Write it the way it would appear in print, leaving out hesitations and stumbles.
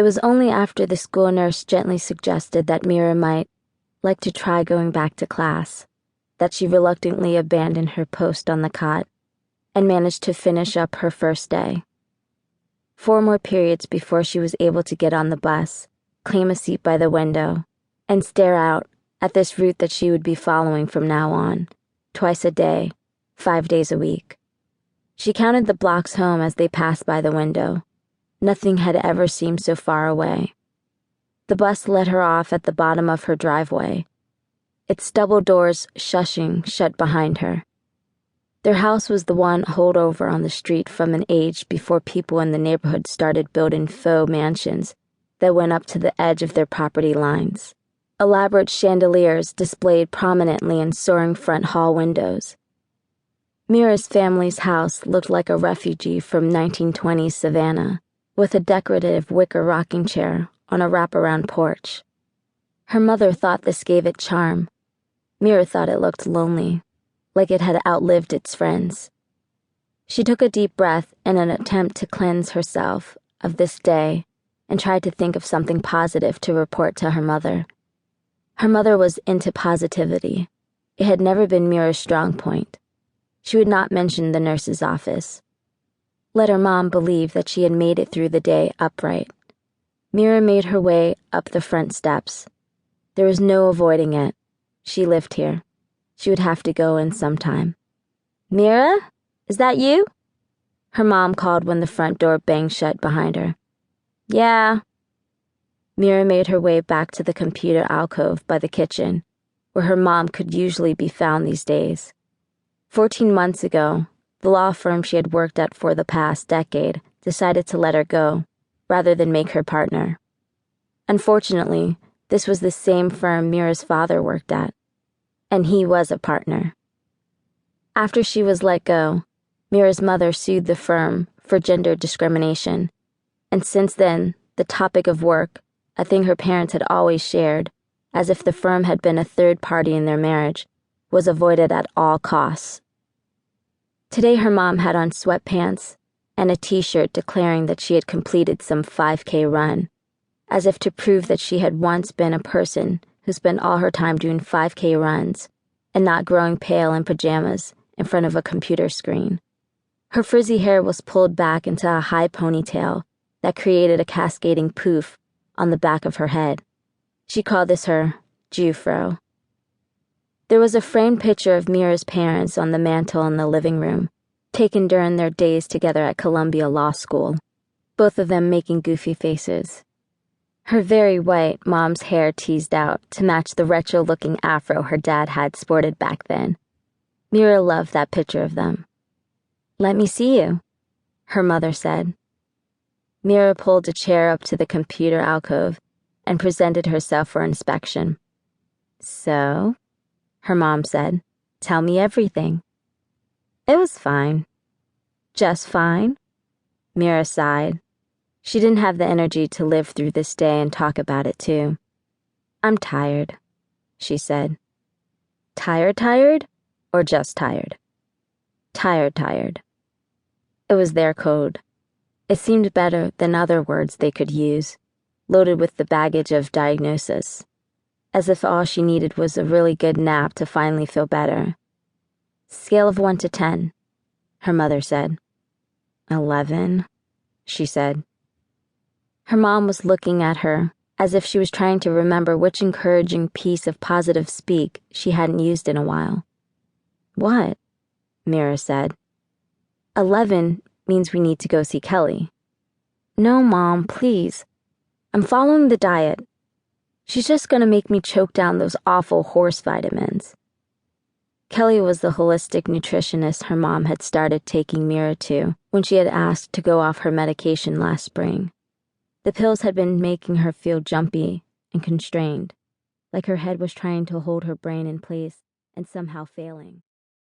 It was only after the school nurse gently suggested that Mira might like to try going back to class that she reluctantly abandoned her post on the cot and managed to finish up her first day. 4 more periods before she was able to get on the bus, claim a seat by the window, and stare out at this route that she would be following from now on, twice a day, 5 days a week. She counted the blocks home as they passed by the window. Nothing had ever seemed so far away. The bus let her off at the bottom of her driveway, its double doors shushing shut behind her. Their house was the one holdover on the street from an age before people in the neighborhood started building faux mansions that went up to the edge of their property lines. Elaborate chandeliers displayed prominently in soaring front hall windows. Mira's family's house looked like a refugee from 1920s Savannah, with a decorative wicker rocking chair on a wraparound porch. Her mother thought this gave it charm. Mira thought it looked lonely, like it had outlived its friends. She took a deep breath in an attempt to cleanse herself of this day and tried to think of something positive to report to her mother. Her mother was into positivity. It had never been Mira's strong point. She would not mention the nurse's office. Let her mom believe that she had made it through the day upright. Mira made her way up the front steps. There was no avoiding it. She lived here. She would have to go in sometime. "Mira? Is that you?" Her mom called when the front door banged shut behind her. "Yeah." Mira made her way back to the computer alcove by the kitchen, where her mom could usually be found these days. 14 months ago, the law firm she had worked at for the past decade decided to let her go, rather than make her partner. Unfortunately, this was the same firm Mira's father worked at, and he was a partner. After she was let go, Mira's mother sued the firm for gender discrimination, and since then, the topic of work, a thing her parents had always shared, as if the firm had been a third party in their marriage, was avoided at all costs. Today her mom had on sweatpants and a t-shirt declaring that she had completed some 5K run, as if to prove that she had once been a person who spent all her time doing 5K runs and not growing pale in pajamas in front of a computer screen. Her frizzy hair was pulled back into a high ponytail that created a cascading poof on the back of her head. She called this her Jufro. There was a framed picture of Mira's parents on the mantel in the living room, taken during their days together at Columbia Law School, both of them making goofy faces. Her very white mom's hair teased out to match the retro-looking afro her dad had sported back then. Mira loved that picture of them. "Let me see you," her mother said. Mira pulled a chair up to the computer alcove and presented herself for inspection. "So," her mom said, "tell me everything." "It was fine." "Just fine?" Mira sighed. She didn't have the energy to live through this day and talk about it too. "I'm tired," she said. Tired, or just tired? Tired. It was their code. It seemed better than other words they could use, loaded with the baggage of diagnosis, as if all she needed was a really good nap to finally feel better. "Scale of 1 to 10, her mother said. 11, she said. Her mom was looking at her as if she was trying to remember which encouraging piece of positive speak she hadn't used in a while. "What?" Mira said. 11 means we need to go see Kelly." "No, Mom, please. I'm following the diet. She's just gonna make me choke down those awful horse vitamins." Kelly was the holistic nutritionist her mom had started taking Mira to when she had asked to go off her medication last spring. The pills had been making her feel jumpy and constrained, like her head was trying to hold her brain in place and somehow failing.